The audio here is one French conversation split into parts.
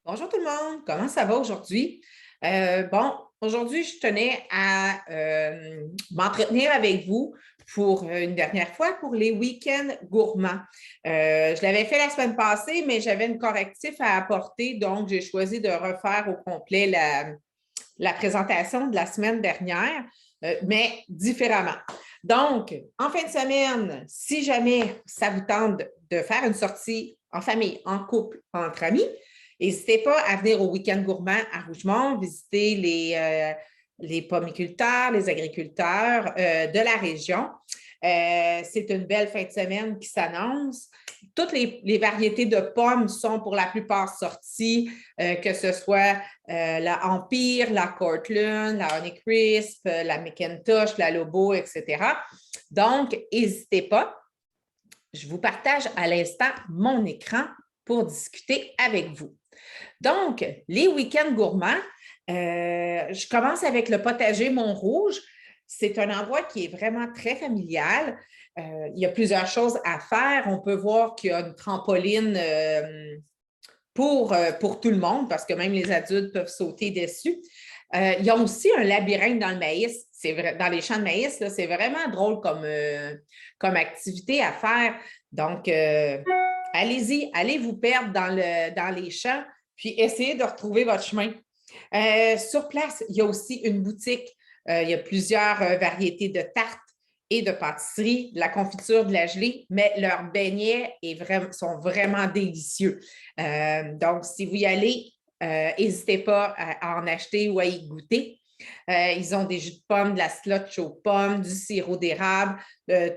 Bonjour tout le monde, comment ça va aujourd'hui? Aujourd'hui, je tenais à m'entretenir avec vous pour une dernière fois pour les week-ends gourmands. Je l'avais fait la semaine passée, mais j'avais un correctif à apporter, donc j'ai choisi de refaire au complet la présentation de la semaine dernière, mais différemment. Donc, en fin de semaine, si jamais ça vous tente de faire une sortie en famille, en couple, entre amis, n'hésitez pas à venir au week-end gourmand à Rougemont, visiter les pomiculteurs, les agriculteurs de la région. C'est une belle fin de semaine qui s'annonce. Toutes les variétés de pommes sont pour la plupart sorties, que ce soit la Empire, la Cortland, la Honeycrisp, la McIntosh, la Lobo, etc. Donc, n'hésitez pas. Je vous partage à l'instant mon écran pour discuter avec vous. Donc, les week-ends gourmands, je commence avec le potager Montrouge. C'est un endroit qui est vraiment très familial. Il y a plusieurs choses à faire. On peut voir qu'il y a une trampoline pour tout le monde, parce que même les adultes peuvent sauter dessus. Il y a aussi un labyrinthe dans le maïs. Dans les champs de maïs, c'est vraiment drôle comme activité à faire. Donc, allez-y, allez vous perdre dans les champs, puis essayez de retrouver votre chemin. Sur place, il y a aussi une boutique. Il y a plusieurs variétés de tartes et de pâtisseries, de la confiture, de la gelée, mais leurs beignets sont vraiment délicieux. Donc, si vous y allez, n'hésitez pas à en acheter ou à y goûter. Ils ont des jus de pommes, de la slotch aux pommes, du sirop d'érable,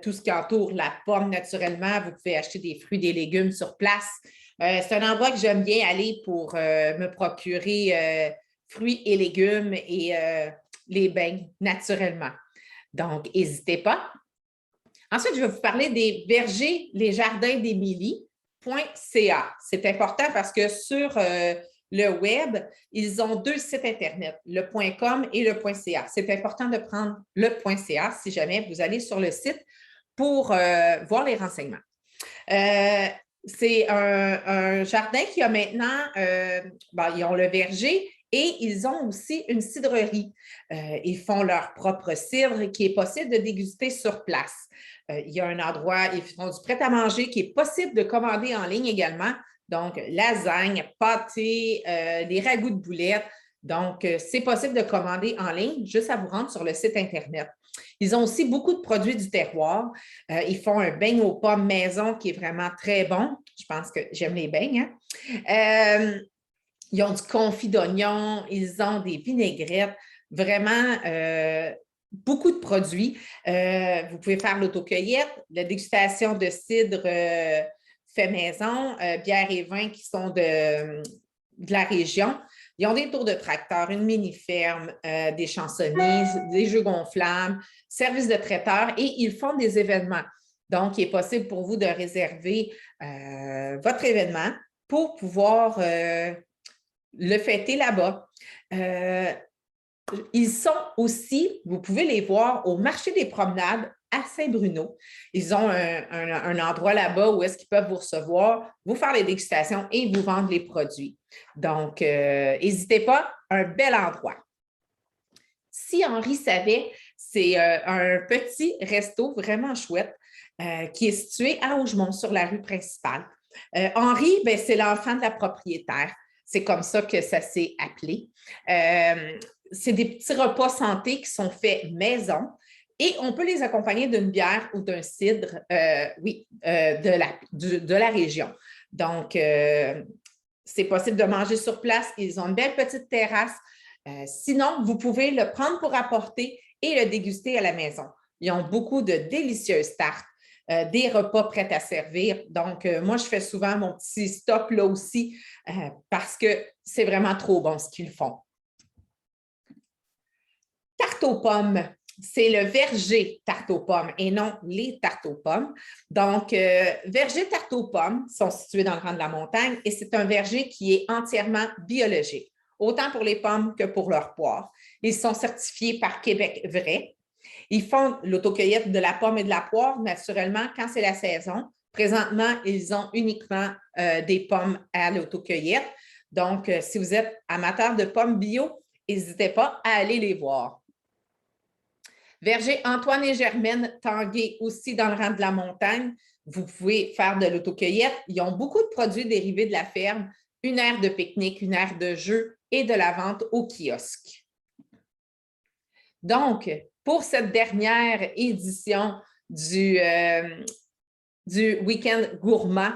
tout ce qui entoure la pomme naturellement. Vous pouvez acheter des fruits, des légumes sur place. C'est un endroit que j'aime bien aller pour me procurer fruits et légumes et les beignes naturellement. Donc, n'hésitez pas. Ensuite, je vais vous parler des vergers, les jardins d'Émilie.ca. C'est important parce que sur le web, ils ont deux sites Internet, le .com et le .ca. C'est important de prendre le .ca si jamais vous allez sur le site pour voir les renseignements. C'est un jardin qui a maintenant, ils ont le verger et ils ont aussi une cidrerie. Ils font leur propre cidre qui est possible de déguster sur place. Il y a un endroit, ils font du prêt-à-manger qui est possible de commander en ligne également. Donc, lasagne, pâté, des ragoûts de boulettes. Donc, c'est possible de commander en ligne, juste à vous rendre sur le site Internet. Ils ont aussi beaucoup de produits du terroir. Ils font un beignet aux pommes maison qui est vraiment très bon. Je pense que j'aime les beignes. Ils ont du confit d'oignon, ils ont des vinaigrettes, vraiment beaucoup de produits. Vous pouvez faire l'autocueillette, la dégustation de cidre fait maison, bière et vin qui sont de la région. Ils ont des tours de tracteur, une mini-ferme, des chansonniers, des jeux gonflables, services de traiteurs et ils font des événements. Donc, il est possible pour vous de réserver votre événement pour pouvoir le fêter là-bas. Ils sont aussi, vous pouvez les voir au marché des promenades à Saint-Bruno. Ils ont un endroit là-bas où est-ce qu'ils peuvent vous recevoir, vous faire les dégustations et vous vendre les produits. Donc, n'hésitez pas, un bel endroit. Si Henri savait, c'est un petit resto vraiment chouette qui est situé à Rougemont, sur la rue principale. Henri, c'est l'enfant de la propriétaire. C'est comme ça que ça s'est appelé. C'est des petits repas santé qui sont faits maison et on peut les accompagner d'une bière ou d'un cidre, de la région. Donc, c'est possible de manger sur place. Ils ont une belle petite terrasse. Sinon, vous pouvez le prendre pour apporter et le déguster à la maison. Ils ont beaucoup de délicieuses tartes. Des repas prêts à servir. Donc, moi, je fais souvent mon petit stop là aussi parce que c'est vraiment trop bon ce qu'ils font. Tarte aux pommes, c'est le verger tarte aux pommes et non les tartes aux pommes. Donc, verger tarte aux pommes sont situés dans le rang de la montagne et c'est un verger qui est entièrement biologique, autant pour les pommes que pour leurs poires. Ils sont certifiés par Québec Vrai. Ils font l'autocueillette de la pomme et de la poire, naturellement, quand c'est la saison. Présentement, ils ont uniquement des pommes à l'autocueillette. Donc, si vous êtes amateur de pommes bio, n'hésitez pas à aller les voir. Verger Antoine et Germaine Tanguay, aussi dans le rang de la montagne. Vous pouvez faire de l'autocueillette. Ils ont beaucoup de produits dérivés de la ferme, une aire de pique-nique, une aire de jeu et de la vente au kiosque. Donc, pour cette dernière édition du week-end gourmand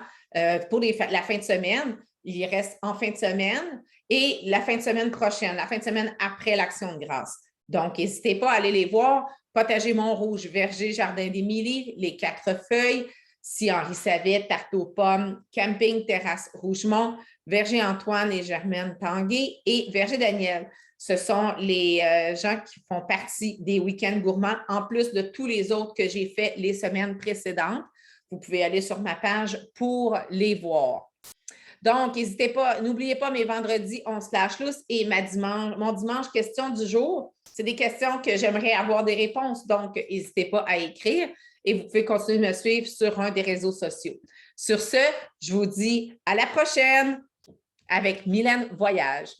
pour la fin de semaine, il reste en fin de semaine et la fin de semaine prochaine, la fin de semaine après l'Action de grâce. Donc, n'hésitez pas à aller les voir. Potager Montrouge, Verger Jardin d'Émilie, Les Quatre Feuilles, Si Henri Savet, Tarte aux pommes, Camping Terrasse Rougemont, Verger Antoine et Germaine Tanguay et Verger Daniel. Ce sont les gens qui font partie des week-ends gourmands, en plus de tous les autres que j'ai faits les semaines précédentes. Vous pouvez aller sur ma page pour les voir. Donc, n'hésitez pas, n'oubliez pas mes vendredis, on se lâche lousse et mon dimanche question du jour. C'est des questions que j'aimerais avoir des réponses. Donc, n'hésitez pas à écrire et vous pouvez continuer de me suivre sur un des réseaux sociaux. Sur ce, je vous dis à la prochaine avec Mylène Voyage.